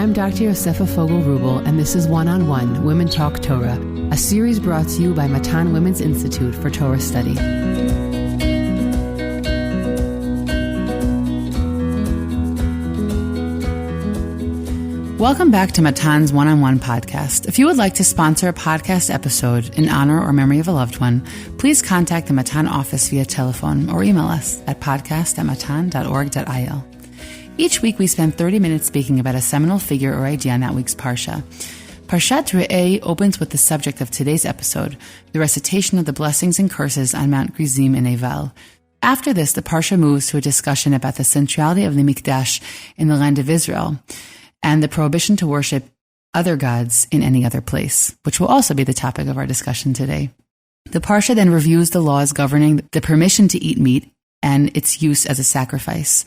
I'm Dr. Yosefa Fogel-Rubel, and this is One-on-One, Women Talk Torah, a series brought to you by Matan Women's Institute for Torah Study. Welcome back to Matan's One-on-One podcast. If you would like to sponsor a podcast episode in honor or memory of a loved one, please contact the Matan office via telephone or email us at podcast@matan.org.il. Each week we spend 30 minutes speaking about a seminal figure or idea in that week's Parsha. Parshat Re'eh opens with the subject of today's episode, the recitation of the blessings and curses on Mount Grizim and Eival. After this, the Parsha moves to a discussion about the centrality of the Mikdash in the land of Israel, and the prohibition to worship other gods in any other place, which will also be the topic of our discussion today. The Parsha then reviews the laws governing the permission to eat meat and its use as a sacrifice.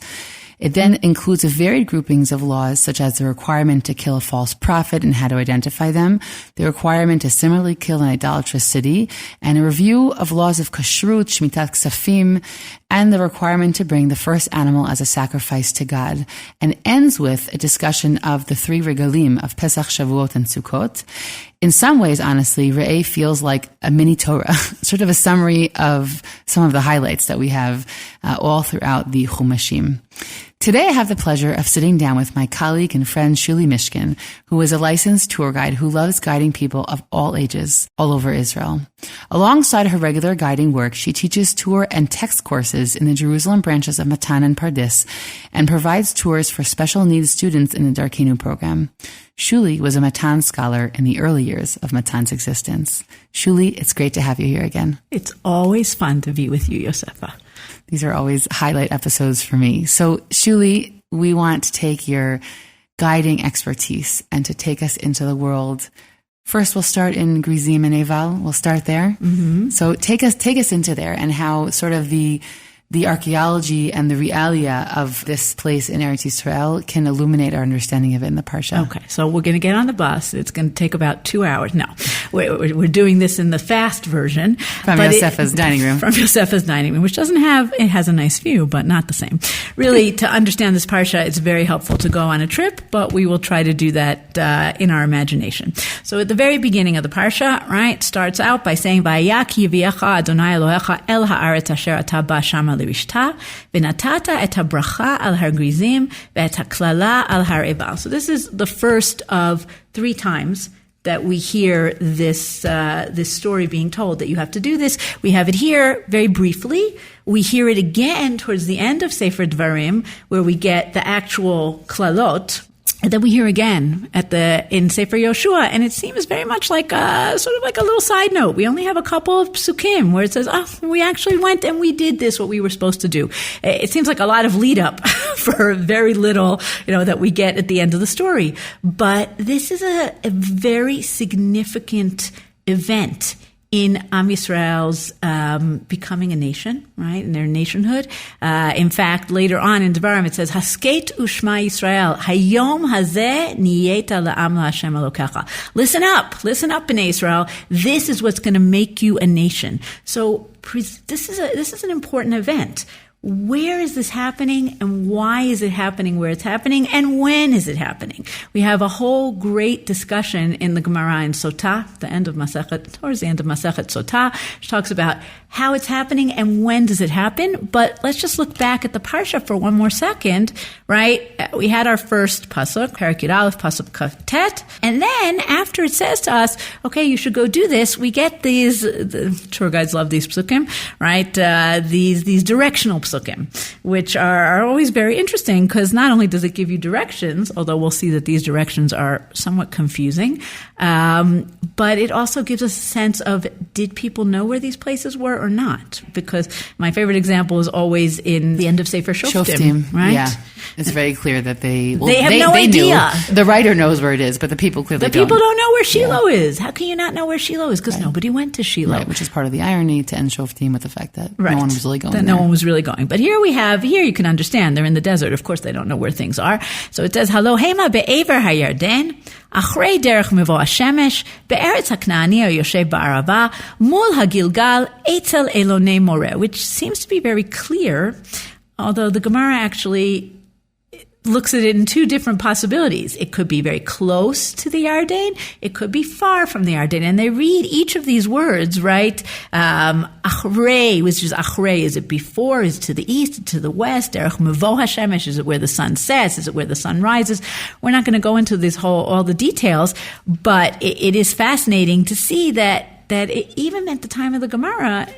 It then includes a varied groupings of laws, such as the requirement to kill a false prophet and how to identify them, the requirement to similarly kill an idolatrous city, and a review of laws of kashrut, shmitat ksafim, and the requirement to bring the first animal as a sacrifice to God, and ends with a discussion of the three regalim of Pesach, Shavuot, and Sukkot. In some ways, honestly, Re'eh feels like a mini Torah, sort of a summary of some of the highlights that we have all throughout the Chumashim. Today I have the pleasure of sitting down with my colleague and friend Shulie Mishkin, who is a licensed tour guide who loves guiding people of all ages all over Israel. Alongside her regular guiding work, she teaches tour and text courses in the Jerusalem branches of Matan and Pardes, and provides tours for special needs students in the Darkenu program. Shulie was a Matan scholar in the early years of Matan's existence. Shulie, it's great to have you here again. It's always fun to be with you, Yosefa. These are always highlight episodes for me. So, Shulie, we want to take your guiding expertise and to take us into the world. First, we'll start in Grizim and Eival. We'll start there. Mm-hmm. So take us into there, and how sort of the archeology and the realia of this place in Eretz Yisrael can illuminate our understanding of it in the Parsha. Okay, so we're going to get on the bus. It's going to take about 2 hours. No, we're doing this in the fast version. From Yosefa's dining room. From Yosefa's dining room, which it has a nice view, but not the same. Really, to understand this Parsha, it's very helpful to go on a trip, but we will try to do that in our imagination. So at the very beginning of the Parsha, right, starts out by saying, Va'ayak yiviacha Adonai Elohecha el ha'aretz asher ata ba shama lirishta, v'natata et habracha al har Grizim, ve'et haklala al har Eival. So this is the first of 3 times that we hear this story being told, that you have to do this. We have it here very briefly. We hear it again towards the end of Sefer Dvarim, where we get the actual klalot. And then we hear again in Sefer Yoshua, and it seems very much like sort of like a little side note. We only have a couple of psukim where it says, we actually went and we did this, what we were supposed to do. It seems like a lot of lead up for very little, that we get at the end of the story. But this is a very significant event in Am Yisrael's becoming a nation, right, in their nationhood. In fact, later on in Devarim it says, Hasket u'shma Yisrael, hayom hazeh niyeta la'am la'Hashem Elokecha. Listen up, Bnei Israel. This is what's going to make you a nation. So this is an important event. Where is this happening, and why is it happening where it's happening, and when is it happening? We have a whole great discussion in the Gemara in Sotah, towards the end of Masechet Sotah, which talks about how it's happening and when does it happen. But let's just look back at the Parsha for one more second, right? We had our first pasuk, Perek Yud Aleph, pasuk Tet, and then after it says to us, okay, you should go do this, we get the tour guides love these psukim, right? These directional psukim, which are always very interesting, because not only does it give you directions, although we'll see that these directions are somewhat confusing, but it also gives us a sense of, did people know where these places were or not? Because my favorite example is always in the end of Sefer Shoftim, right? Yeah. It's very clear that they have no idea. Knew. The writer knows where it is, but the people clearly don't. The people don't know where Shiloh is. How can you not know where Shiloh is? Because nobody went to Shiloh. Right, which is part of the irony to end Shoftim with the fact that no one was really going there. No one was really going. But here you can understand, they're in the desert. Of course, they don't know where things are. So it says, Halo hema be'ever hayarden, achrei derech mevo hashemesh, be'eretz haknaani yoshev ba'arava, mul hagilgal, etzel elonei moreh, which seems to be very clear, although the Gemara actually looks at it in two different possibilities. It could be very close to the Yarden. It could be far from the Yarden. And they read each of these words, right? Achrei, which is achrei. Is it before? Is it to the east? To the west? Derech mevo hashemesh. Is it where the sun sets? Is it where the sun rises? We're not going to go into all the details, but it is fascinating to see that even at the time of the Gemara,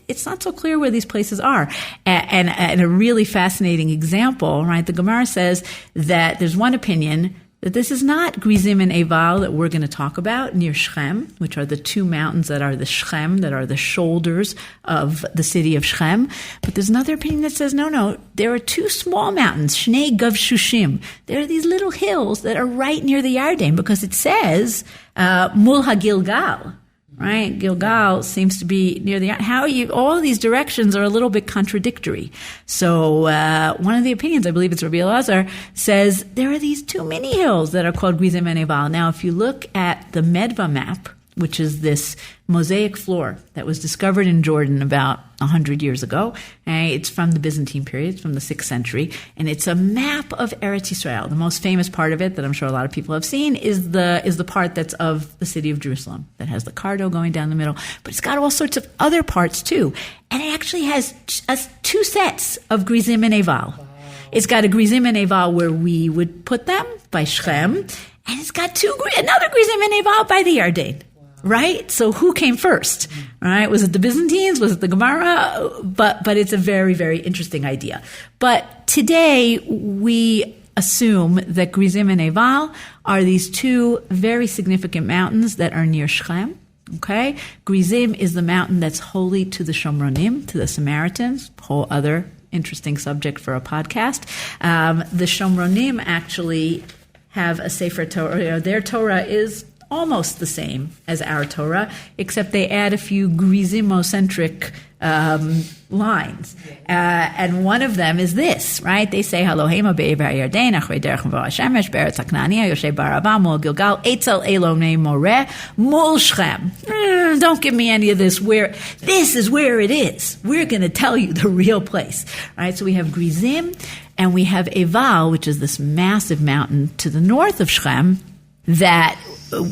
it's not so clear where these places are. And a really fascinating example, right? The Gemara says that there's one opinion that this is not Grizim and Eival that we're going to talk about near Shechem, which are the two mountains that are the Shechem, that are the shoulders of the city of Shechem. But there's another opinion that says, no, there are two small mountains, Shnei Gav Shushim. There are these little hills that are right near the Yarden, because it says, Mul HaGilgal. Right? Gilgal seems to be near the, all of these directions are a little bit contradictory. So, one of the opinions, I believe it's Rabbi Elazar, says there are these two mini hills that are called Grizim and Eival. Now, if you look at the Medva map, which is this mosaic floor that was discovered in Jordan about 100 years ago. It's from the Byzantine period, it's from the 6th century, and it's a map of Eretz Yisrael. The most famous part of it that I'm sure a lot of people have seen is the part that's of the city of Jerusalem, that has the Cardo going down the middle, but it's got all sorts of other parts too. And it actually has two sets of Grizim and Eival. Wow. It's got a Grizim and Eival where we would put them by Shechem, and it's got another Grizim and Eival by the Yarden. Right? So who came first? Right? Was it the Byzantines? Was it the Gemara? But it's a very, very interesting idea. But today we assume that Grizim and Eival are these two very significant mountains that are near Shechem. Okay? Grizim is the mountain that's holy to the Shomronim, to the Samaritans, whole other interesting subject for a podcast. The Shomronim actually have a Sefer Torah. Their Torah is almost the same as our Torah, except they add a few Grizimo-centric lines. And one of them is this, right? They say, Halohema be'ever Yarden, achrei derech mevo hashemesh, be'eretz haknania, yoshe barava, mul Gilgal, etzel elonei moreh, mul Shechem. Don't give me any of this this is where it is. We're going to tell you the real place, right? So we have Grizim, and we have Eival, which is this massive mountain to the north of Shechem, that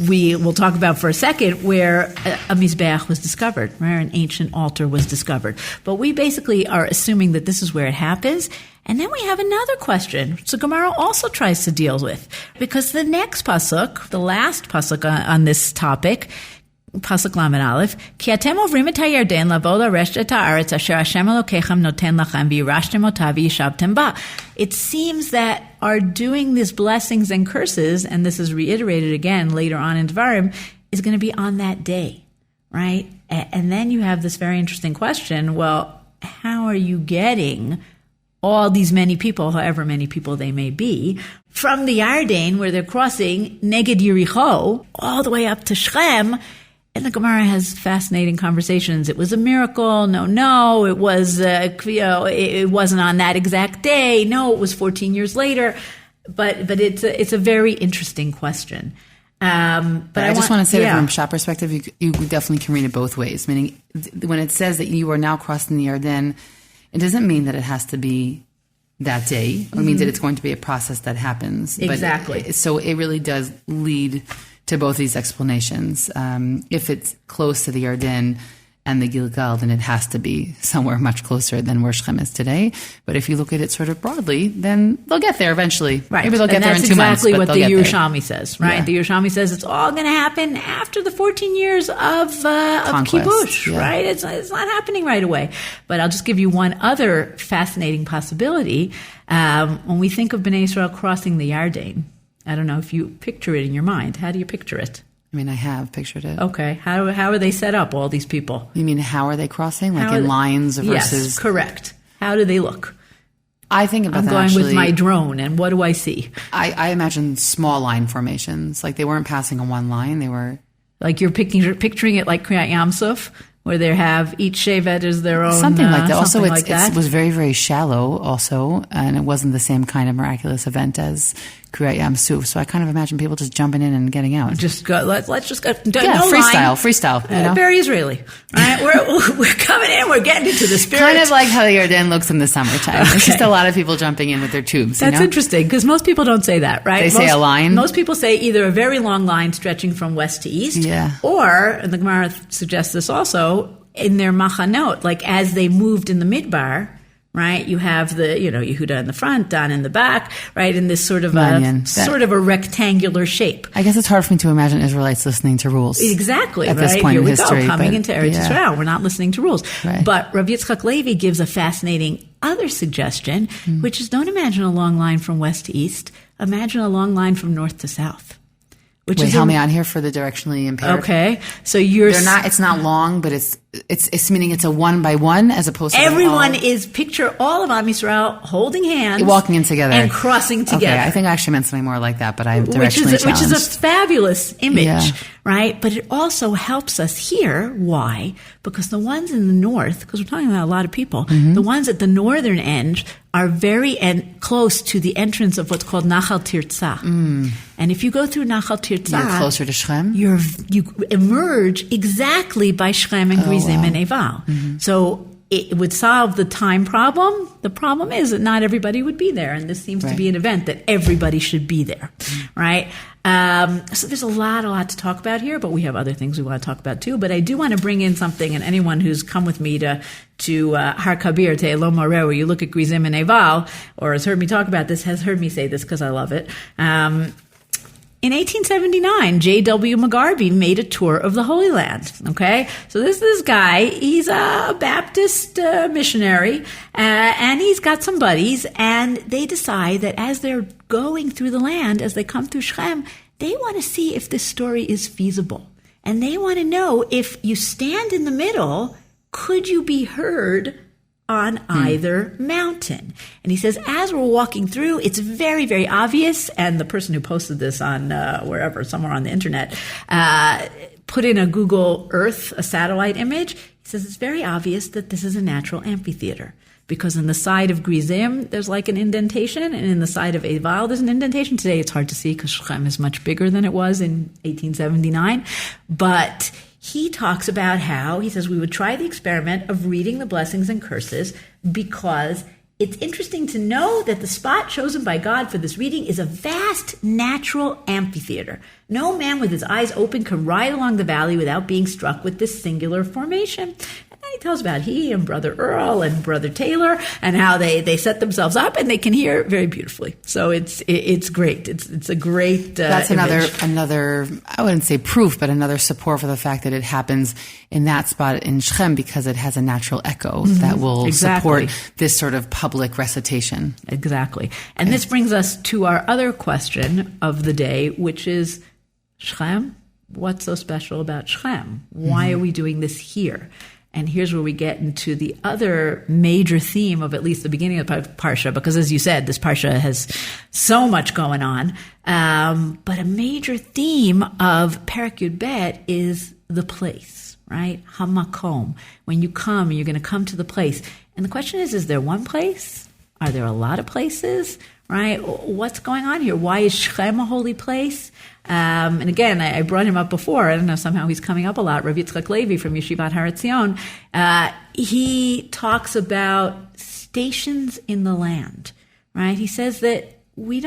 we will talk about for a second, where a Mizbeach was discovered, where an ancient altar was discovered. But we basically are assuming that this is where it happens. And then we have another question, which the Gemara also tries to deal with. Because the next pasuk, the last pasuk on this topic, Pasuk Lamed Aleph, Ki atem ovrim et hayarden lavo laresh et haaretz asher Hashem Elokechem noten lachem v'yirashtem ota v'yishavtem ba. It seems that our doing these blessings and curses, and this is reiterated again later on in Dvarim, is going to be on that day, right? And then you have this very interesting question, well, how are you getting all these many people, however many people they may be, from the Yarden, where they're crossing Neged Yericho, all the way up to Shechem? And the Gemara has fascinating conversations. It was a miracle. No, it was, it wasn't on that exact day. No, it was 14 years later. But it's a very interesting question. But I just want to say that from a Pshat perspective, you definitely can read it both ways. Meaning, when it says that you are now crossing the Yarden, it doesn't mean that it has to be that day. Or it means that it's going to be a process that happens. Exactly. So it really does lead to both these explanations. If it's close to the Yarden and the Gilgal, then it has to be somewhere much closer than where Shechem is today. But if you look at it sort of broadly, then they'll get there eventually. Right. Maybe they'll get there in 2 months. That's exactly what the Yerushalmi says, right? Yeah. The Yerushalmi says it's all going to happen after the 14 years of Kibush, right? It's not happening right away. But I'll just give you one other fascinating possibility. When we think of Bnei Israel crossing the Yarden, I don't know if you picture it in your mind. How do you picture it? I mean, I have pictured it. Okay. How are they set up, all these people? You mean, how are they crossing? Like in lines versus... Yes, correct. How do they look? I think about that, I'm going with my drone, and what do I see? I imagine small line formations. Like, they weren't passing on one line. They were... Like, you're picturing it like Kriyat Yamsuf, where they have each shevet as their own... Something like that. Also, it was very, very shallow also, and it wasn't the same kind of miraculous event as Kriyat Yam Suf. So I kind of imagine people just jumping in and getting out. Just go. Let's just go. Yeah, no freestyle. You know? Very Israeli. Right? We're coming in. We're getting into the spirit. Kind of like how Yarden looks in the summertime. Okay. It's just a lot of people jumping in with their tubes. That's interesting because most people don't say that, right? They say a line. Most people say either a very long line stretching from west to east, or, and the Gemara suggests this also, in their machanot, like as they moved in the midbar, right? You have the, Yehuda in the front, Dan in the back, right? In this sort of a rectangular shape. I guess it's hard for me to imagine Israelites listening to rules. Exactly. At right? this point Here in we history. Go, coming into Eretz Yisrael. We're not listening to rules. Right. But Rav Yitzchak Levi gives a fascinating other suggestion, which is don't imagine a long line from west to east. Imagine a long line from north to south. Wait, help me out here for the directionally impaired. Okay, so it's not long, but it's meaning it's a one by one as opposed to everyone is picture all of Am Yisrael holding hands, walking in together and crossing together. Okay, I think I actually meant something more like that, but I'm directionally challenged. Which is a fabulous image, right? But it also helps us here. Why? Because the ones in the north, because we're talking about a lot of people, the ones at the northern end are very close to the entrance of what's called Nachal Tirza. And if you go through Nachal Tirza, you're closer to Shechem. You emerge exactly by Shechem and Grizim and Eival. So it would solve the time problem. The problem is that not everybody would be there, and this seems to be an event that everybody should be there, right? So there's a lot to talk about here, but we have other things we want to talk about too. But I do want to bring in something, and anyone who's come with me to Har Kabir, to Elom Moreh, where you look at Grizim and Eival, or has heard me talk about this, has heard me say this because I love it. In 1879, J.W. McGarvey made a tour of the Holy Land. Okay, so this guy, he's a Baptist missionary, and he's got some buddies, and they decide that as they're going through the land, as they come through Shechem, they want to see if this story is feasible, and they want to know if you stand in the middle, could you be heard on either mountain? And he says, as we're walking through, it's very, very obvious, and the person who posted this on somewhere on the internet, put in a Google Earth, a satellite image. He says it's very obvious that this is a natural amphitheater, because in the side of Grizim, there's like an indentation, and in the side of Eival, there's an indentation. Today, it's hard to see because Shechem is much bigger than it was in 1879, but he talks about how, he says, we would try the experiment of reading the blessings and curses because it's interesting to know that the spot chosen by God for this reading is a vast natural amphitheater. No man with his eyes open can ride along the valley without being struck with this singular formation. He tells about he and Brother Earl and Brother Taylor and how they set themselves up and they can hear very beautifully. So it's great. It's a great That's image. another I wouldn't say proof, but another support for the fact that it happens in that spot in Shechem because it has a natural echo that will support this sort of public recitation. Exactly. And this brings us to our other question of the day, which is Shechem. What's so special about Shechem? Why are we doing this here? And here's where we get into the other major theme of at least the beginning of the Parsha, because as you said, this Parsha has so much going on. But a major theme of Perek Yud Bet is the place, right? Makom. When you come, you're going to come to the place. And the question is there one place? Are there a lot of places? Right? What's going on here? Why is Shechem a holy place? And again, I brought him up before. I don't know, somehow he's coming up a lot. Rav Yitzchak Levi from Yeshivat Har Etzion. He talks about stations in the land, right? He says that we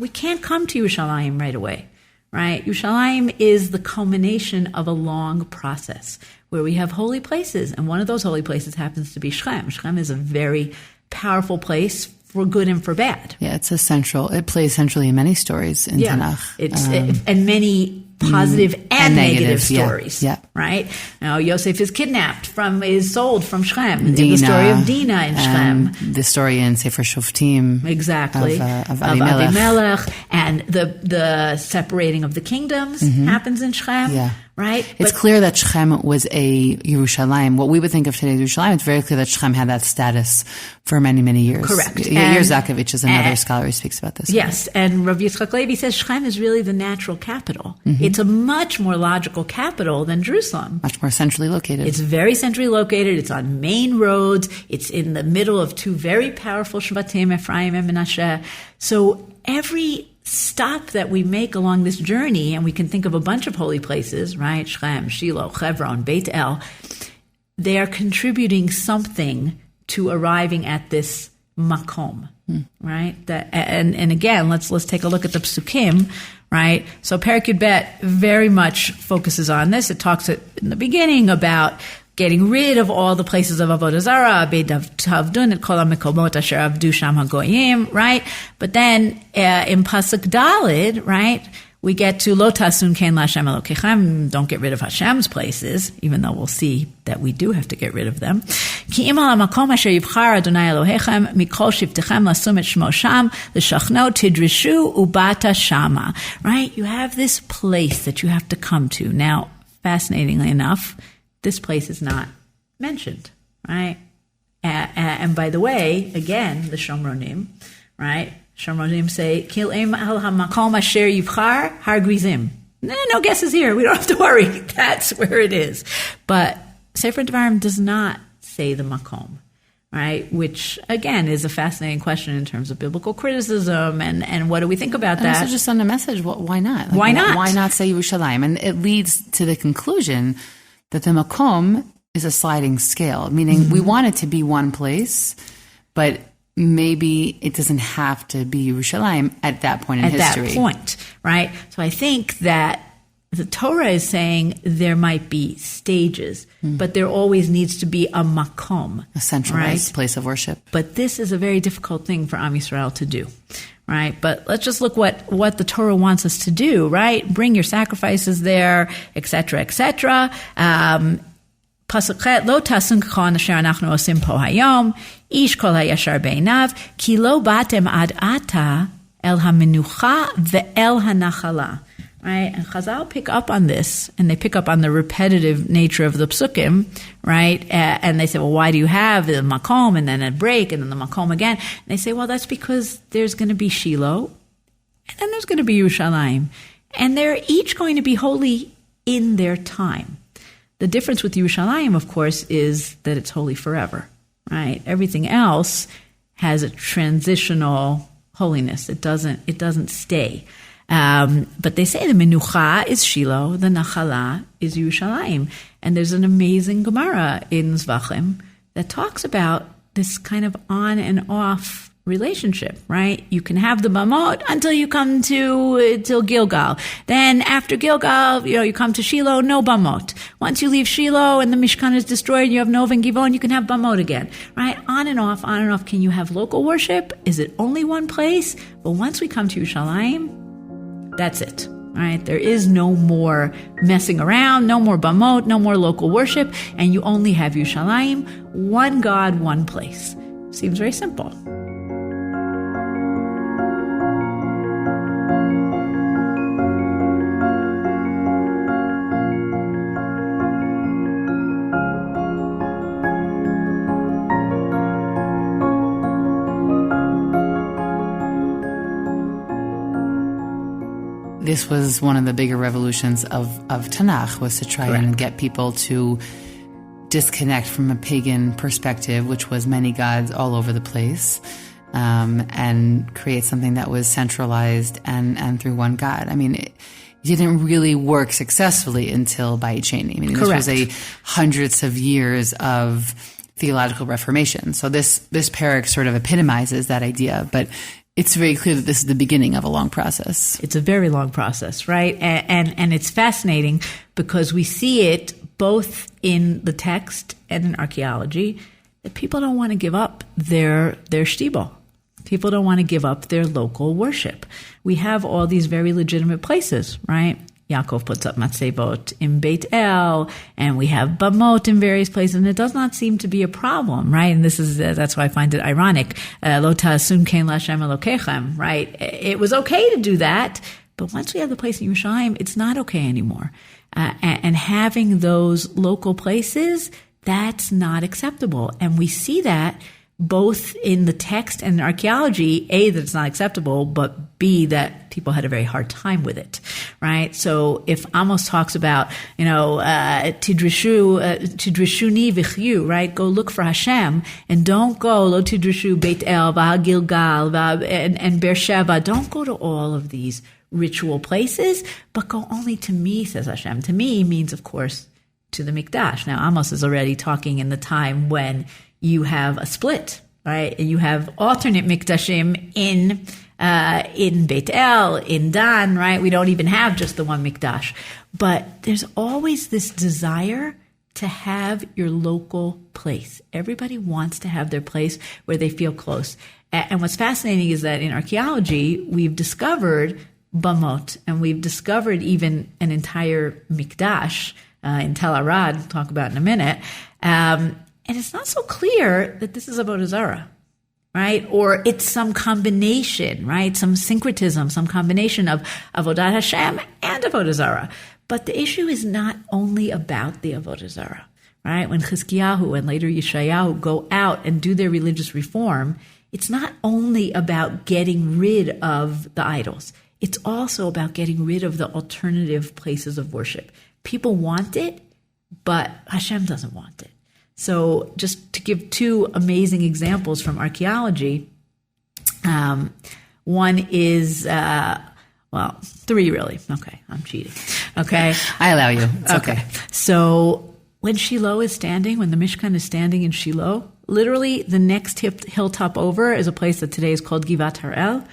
can't come to Yerushalayim right away, right? Yerushalayim is the culmination of a long process where we have holy places. And one of those holy places happens to be Shechem. Shechem is a very powerful place for good and for bad. Yeah, it plays centrally in many stories in Tanakh. And many positive and negative stories. Yeah. Right? Now, Yosef is sold from Shechem. The story of Dinah in Shechem. The story in Sefer Shoftim. Exactly. Of Avimelech. And the separating of the kingdoms happens in Shechem. Yeah. Right? It's clear that Shechem was a Yerushalayim. What we would think of today as Yerushalayim, it's very clear that Shechem had that status for many, many years. Correct. Yair Zakovich is another scholar who speaks about this. Yes, and Rav Yitzchak Levi says Shechem is really the natural capital. It's a much more logical capital than Jerusalem. Much more centrally located. It's very centrally located. It's on main roads. It's in the middle of two very powerful Shvatim, Ephraim and Menashe. So every stop that we make along this journey, and we can think of a bunch of holy places, right? Shem, Shiloh, Hebron, Beit El. They are contributing something to arriving at this Makom, right? And again, let's take a look at the Psukim, right? So Perek Yud Bet very much focuses on this. It talks in the beginning about getting rid of all the places of Avodah Zarah, Tavdun et kol hamekomot asher avdu sham hagoyim, right? But then in Pasuk Daled, right, we get to Lo tasun ken laHashem Elokechem, don't get rid of Hashem's places, even though we'll see that we do have to get rid of them. Ki im al hamakom asher yibchar Adonai Elohechem mikol shivtechem lasum et shmo sham l'shachno tidrishu ubata shama, right? You have this place that you have to come to. Now, fascinatingly enough, this place is not mentioned, right? And by the way, again, the Shomronim, right? Shomronim say, Kil im al hamakom asher yivchar har Grizim. No guesses here. We don't have to worry. That's where it is. But Sefer Devarim does not say the Makom, right? Which, again, is a fascinating question in terms of biblical criticism and what do we think about that? Also just on the message, why not? Why not? Why not say Yerushalayim? And it leads to the conclusion that the Makom is a sliding scale, meaning we want it to be one place, but maybe it doesn't have to be Yerushalayim at that point in history. At that point, right? So I think that the Torah is saying there might be stages, but there always needs to be a Makom. A centralized place of worship. But this is a very difficult thing for Am Yisrael to do. Right, but let's just look what the Torah wants us to do, right? Bring your sacrifices there, etc., etc. Pasuk Chet, Lo tasun k'chon asher anachnu osim po hayom, ish kol hayashar beinav, ki lo batem ad ata el hamenucha ve'el hanachala. Right, and Chazal pick up on this, and they pick up on the repetitive nature of the psukim, right? And they say, well, why do you have the Makom and then a break and then the Makom again? And they say, well, that's because there's going to be Shiloh, and then there's going to be Yerushalayim, and they're each going to be holy in their time. The difference with Yerushalayim, of course, is that it's holy forever, right? Everything else has a transitional holiness. It doesn't stay. But they say the Menucha is Shiloh, the Nachala is Yerushalayim. And there's an amazing Gemara in Zvachim that talks about this kind of on and off relationship, right? You can have the Bamot until you come till Gilgal. Then after Gilgal, you come to Shiloh, no Bamot. Once you leave Shiloh and the Mishkan is destroyed and you have Nov and Givon, you can have Bamot again, right? On and off, on and off. Can you have local worship? Is it only one place? But once we come to Yerushalayim, that's it, right? There is no more messing around, no more Bamot, no more local worship, and you only have Yerushalayim, one God, one place. Seems very simple. This was one of the bigger revolutions of Tanakh, was to try and get people to disconnect from a pagan perspective, which was many gods all over the place, and create something that was centralized and through one God. I mean, it didn't really work successfully until Beit Sheni. I mean, this was hundreds of years of theological reformation. So this parak sort of epitomizes that idea, but it's very clear that this is the beginning of a long process. It's a very long process, right? And it's fascinating because we see it both in the text and in archaeology that people don't want to give up their shtibel. People don't want to give up their local worship. We have all these very legitimate places, right? Yaakov puts up matzebot in Beit El, and we have bamot in various places, and it does not seem to be a problem, right? And that's why I find it ironic. Lo ta'asun ken laHashem Elokechem, right? It was okay to do that, but once we have the place in Yerushalayim, it's not okay anymore. And having those local places, that's not acceptable. And we see that both in the text and in archaeology, A, that it's not acceptable, but B, that people had a very hard time with it, right? So if Amos talks about, tidrishuni v'chyu, right? Go look for Hashem, and don't go, lo tidrishu Beit El, v'ha Gilgal, and Beersheba. Don't go to all of these ritual places, but go only to me, says Hashem. To me means, of course, to the Mikdash. Now, Amos is already talking in the time when you have a split, right? And you have alternate Mikdashim in Beit El, in Dan, right? We don't even have just the one Mikdash. But there's always this desire to have your local place. Everybody wants to have their place where they feel close. And what's fascinating is that in archaeology, we've discovered Bamot, and we've discovered even an entire Mikdash in Tel Arad, we'll talk about in a minute. And it's not so clear that this is Avodah Zarah, right? Or it's some combination, right? Some syncretism, some combination of Avodat Hashem and Avodah Zarah. But the issue is not only about the Avodah Zarah, right? When Chizkiyahu and later Yeshayahu go out and do their religious reform, it's not only about getting rid of the idols. It's also about getting rid of the alternative places of worship. People want it, but Hashem doesn't want it. So just to give two amazing examples from archaeology, one is, three really. Okay, I'm cheating. Okay. I allow you. It's okay. So when Shiloh is standing, when the Mishkan is standing in Shiloh, literally the next hilltop over is a place that today is called Givat Harel.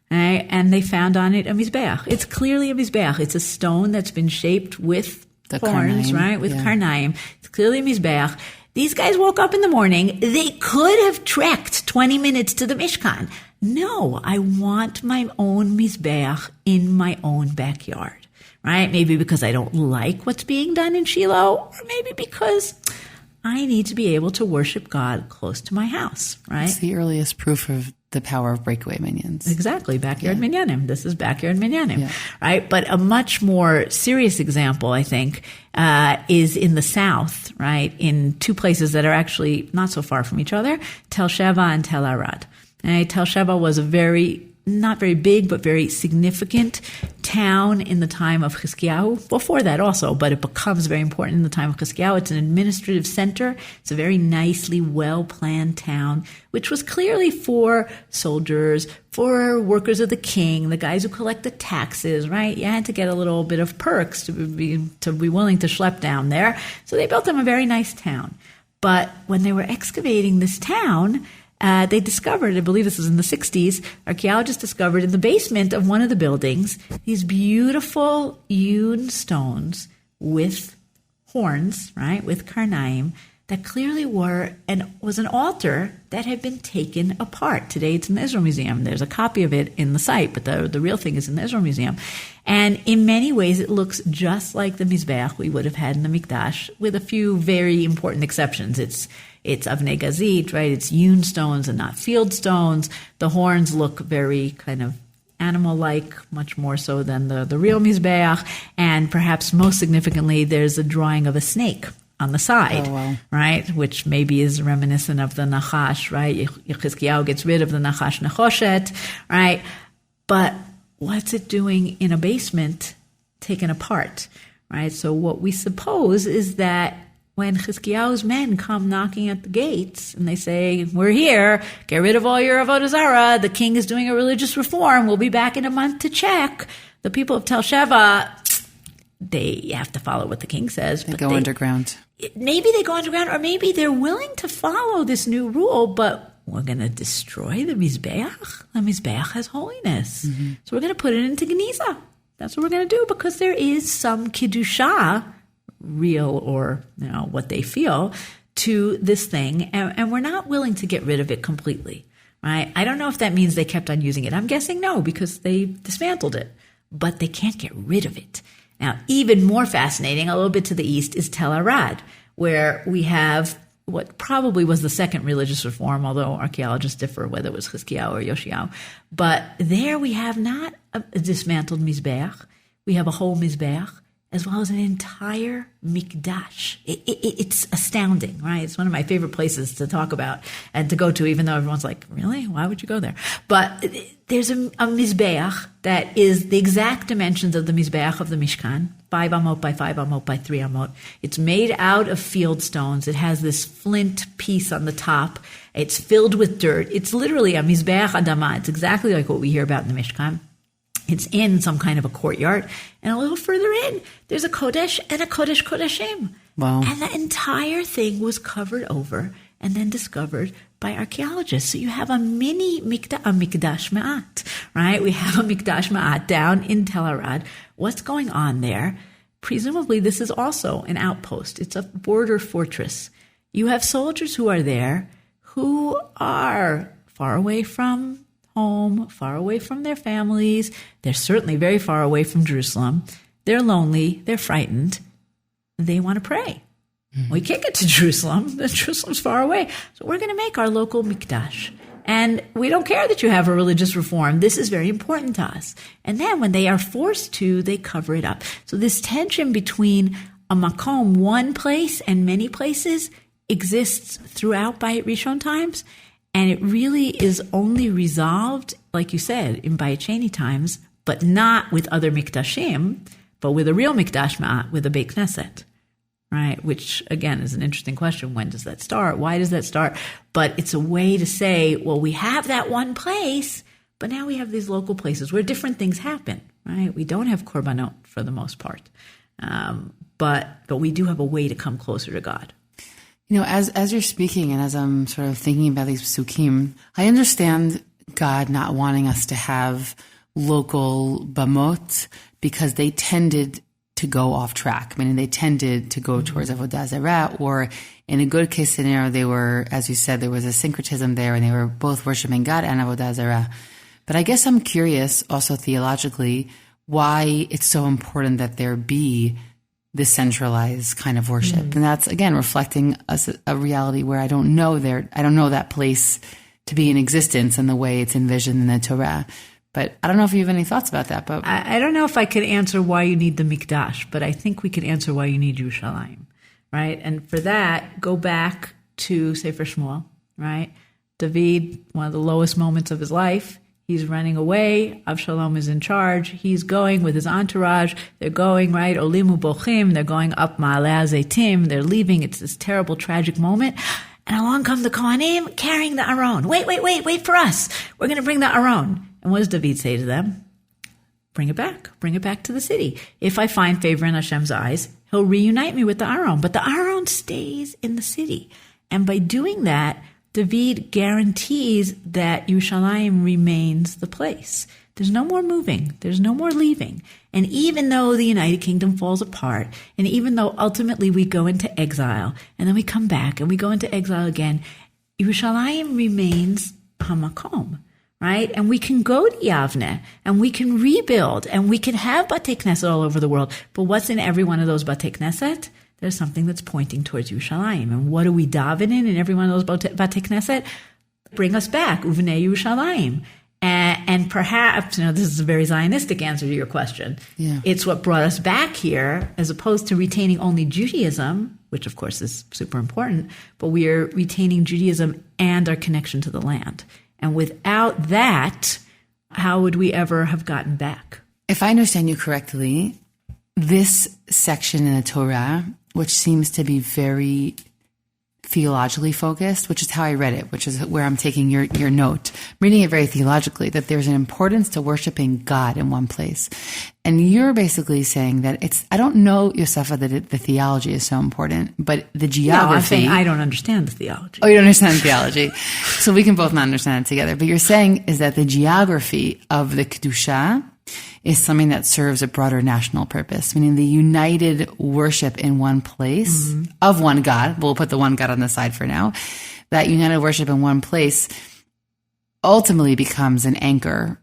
Right? And they found on it a mizbeach. It's clearly a mizbeach. It's a stone that's been shaped with the horns, karnaim, right? With karnaim. It's clearly a mizbeach. These guys woke up in the morning. They could have trekked 20 minutes to the Mishkan. No, I want my own mizbeach in my own backyard, right? Maybe because I don't like what's being done in Shiloh, or maybe because I need to be able to worship God close to my house, right? It's the earliest proof of the power of breakaway minyans. Exactly. Backyard minyanim. This is backyard minyanim, right? But a much more serious example, I think, is in the south, right? In two places that are actually not so far from each other, Tel Sheva and Tel Arad. Right? Tel Sheva was a not very big, but very significant town in the time of Chizkiyahu. Before that also, but it becomes very important in the time of Chizkiyahu. It's an administrative center. It's a very nicely well-planned town, which was clearly for soldiers, for workers of the king, the guys who collect the taxes, right? You had to get a little bit of perks to be willing to schlep down there. So they built them a very nice town. But when they were excavating this town, they discovered, I believe this was in the 60s, archaeologists discovered in the basement of one of the buildings these beautiful hewn stones with horns, right, with karnaim, that clearly was an altar that had been taken apart. Today it's in the Israel Museum. There's a copy of it in the site, but the real thing is in the Israel Museum. And in many ways it looks just like the Mizbeach we would have had in the Mikdash, with a few very important exceptions. It's Avnei Gazit, right? It's hewn stones and not field stones. The horns look very kind of animal-like, much more so than the real Mizbeach. And perhaps most significantly, there's a drawing of a snake on the side, right? Which maybe is reminiscent of the Nachash, right? Yechizkiyahu gets rid of the Nachash Nechoshet, right? But what's it doing in a basement taken apart, right? So what we suppose is that when Chizkiyahu's men come knocking at the gates and they say, we're here, get rid of all your Avodah Zarah, the king is doing a religious reform, we'll be back in a month to check. The people of Tel Sheva, they have to follow what the king says. They go underground. Maybe they go underground, or maybe they're willing to follow this new rule, but we're going to destroy the Mizbeach. The Mizbeach has holiness. Mm-hmm. So we're going to put it into Geniza. That's what we're going to do, because there is some Kiddusha, real or what they feel, to this thing, and we're not willing to get rid of it completely, right? I don't know if that means they kept on using it. I'm guessing no, because they dismantled it, but they can't get rid of it. Now, even more fascinating, a little bit to the east, is Tel Arad, where we have what probably was the second religious reform, although archaeologists differ whether it was Chizkiyahu or Yoshiyahu. But there we have not a dismantled Mizbeach. We have a whole Mizbeach. as well as an entire mikdash. It's astounding, right? It's one of my favorite places to talk about and to go to, even though everyone's like, really? Why would you go there? But there's a mizbeach that is the exact dimensions of the mizbeach of the Mishkan, 5 amot by 5 amot by 3 amot. It's made out of field stones. It has this flint piece on the top. It's filled with dirt. It's literally a mizbeach adama. It's exactly like what we hear about in the Mishkan. It's in some kind of a courtyard. And a little further in, there's a Kodesh and a Kodesh Kodeshim. Wow. And the entire thing was covered over and then discovered by archaeologists. So you have a mini Mikdash Ma'at, right? We have a Mikdash Ma'at down in Tel Arad. What's going on there? Presumably, this is also an outpost. It's a border fortress. You have soldiers who are there who are far away from home, far away from their families. They're certainly very far away from Jerusalem. They're lonely. They're frightened. They want to pray. Mm-hmm. We can't get to Jerusalem. Jerusalem's far away. So we're going to make our local mikdash. And we don't care that you have a religious reform. This is very important to us. And then when they are forced to, they cover it up. So this tension between a makom, one place, and many places exists throughout Bayit Rishon times. And it really is only resolved, like you said, in Bayit Sheni times, but not with other mikdashim, but with a real mikdash ma'at, with a Beit Knesset, right? Which, again, is an interesting question. When does that start? Why does that start? But it's a way to say, well, we have that one place, but now we have these local places where different things happen, right? We don't have korbanot for the most part, but we do have a way to come closer to God. You know, as you're speaking and as I'm sort of thinking about these psukim, I understand God not wanting us to have local bamot because they tended to go off track. Meaning they tended to go towards Avodah Zarah, or in a good case scenario, they were, as you said, there was a syncretism there and they were both worshiping God and Avodah Zarah. But I guess I'm curious also theologically why it's so important that there be this centralized kind of worship. And that's, again, reflecting a reality where I don't know that place to be in existence in the way it's envisioned in the Torah. But I don't know if you have any thoughts about that. But I don't know if I could answer why you need the Mikdash, but I think we could answer why you need Yerushalayim, right? And for that, go back to Sefer Shmuel, right? David, one of the lowest moments of his life, he's running away. Avshalom is in charge. He's going with his entourage. They're going, right? Olimu bochim. They're going up Ma'aleh Zeitim. They're leaving. It's this terrible, tragic moment. And along come the Kohanim carrying the Aron. Wait for us. We're going to bring the Aron. And what does David say to them? Bring it back. Bring it back to the city. If I find favor in Hashem's eyes, he'll reunite me with the Aron. But the Aron stays in the city. And by doing that, David guarantees that Yerushalayim remains the place. There's no more moving. There's no more leaving. And even though the United Kingdom falls apart, and even though ultimately we go into exile, and then we come back and we go into exile again, Yerushalayim remains Hamakom, right? And we can go to Yavne, and we can rebuild, and we can have Batei Knesset all over the world. But what's in every one of those Batei Knesset? There's something that's pointing towards Yerushalayim. And what do we daven in every one of those Batei Knesset? Bring us back, Uvnei Yerushalayim. And perhaps, this is a very Zionistic answer to your question. Yeah. It's what brought us back here, as opposed to retaining only Judaism, which of course is super important, but we are retaining Judaism and our connection to the land. And without that, how would we ever have gotten back? If I understand you correctly, this section in the Torah, which seems to be very theologically focused, which is how I read it, which is where I'm taking your note, I'm reading it very theologically, that there's an importance to worshiping God in one place. And you're basically saying that I don't know, Yosefa, that the theology is so important, but the geography... No, I'm saying I don't understand the theology. Oh, you don't understand the theology. So we can both not understand it together. But you're saying is that the geography of the Kedusha is something that serves a broader national purpose, meaning the united worship in one place of one God. We'll put the one God on the side for now. That united worship in one place ultimately becomes an anchor,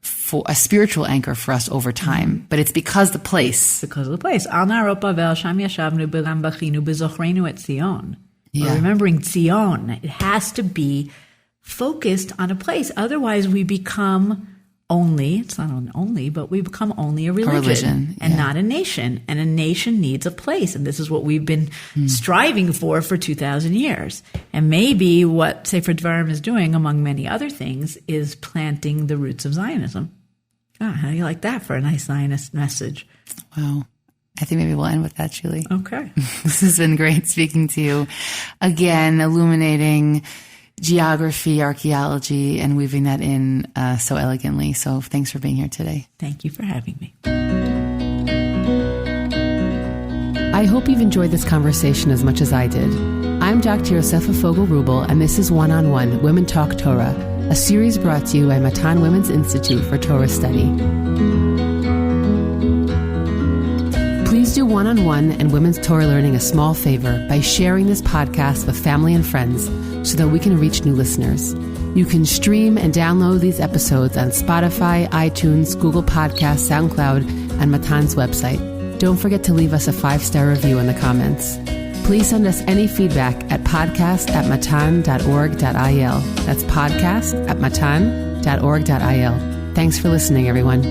a spiritual anchor for us over time. But it's because the place. Because of the place. Al na'arot Bavel, sham yashavnu b'ram bachinu b'zochrenu et Zion. We're remembering Zion. It has to be focused on a place. Otherwise, we become only, it's not only, but we become only a religion and not a nation. And a nation needs a place. And this is what we've been striving for 2,000 years. And maybe what Sefer Dvarim is doing, among many other things, is planting the roots of Zionism. How do you like that for a nice Zionist message? Wow. I think maybe we'll end with that, Shulie. Okay. This has been great speaking to you. Again, illuminating geography, archaeology, and weaving that in so elegantly. So thanks for being here today. Thank you for having me. I hope you've enjoyed this conversation as much as I did. I'm Dr. Yosefa Fogel-Rubel, and this is One-on-One Women Talk Torah, a series brought to you by Matan Women's Institute for Torah Study. Please do One-on-One and Women's Torah Learning a small favor by sharing this podcast with family and friends so that we can reach new listeners. You can stream and download these episodes on Spotify, iTunes, Google Podcasts, SoundCloud, and Matan's website. Don't forget to leave us a 5-star review in the comments. Please send us any feedback at podcast@matan.org.il. That's podcast@matan.org.il. Thanks for listening, everyone.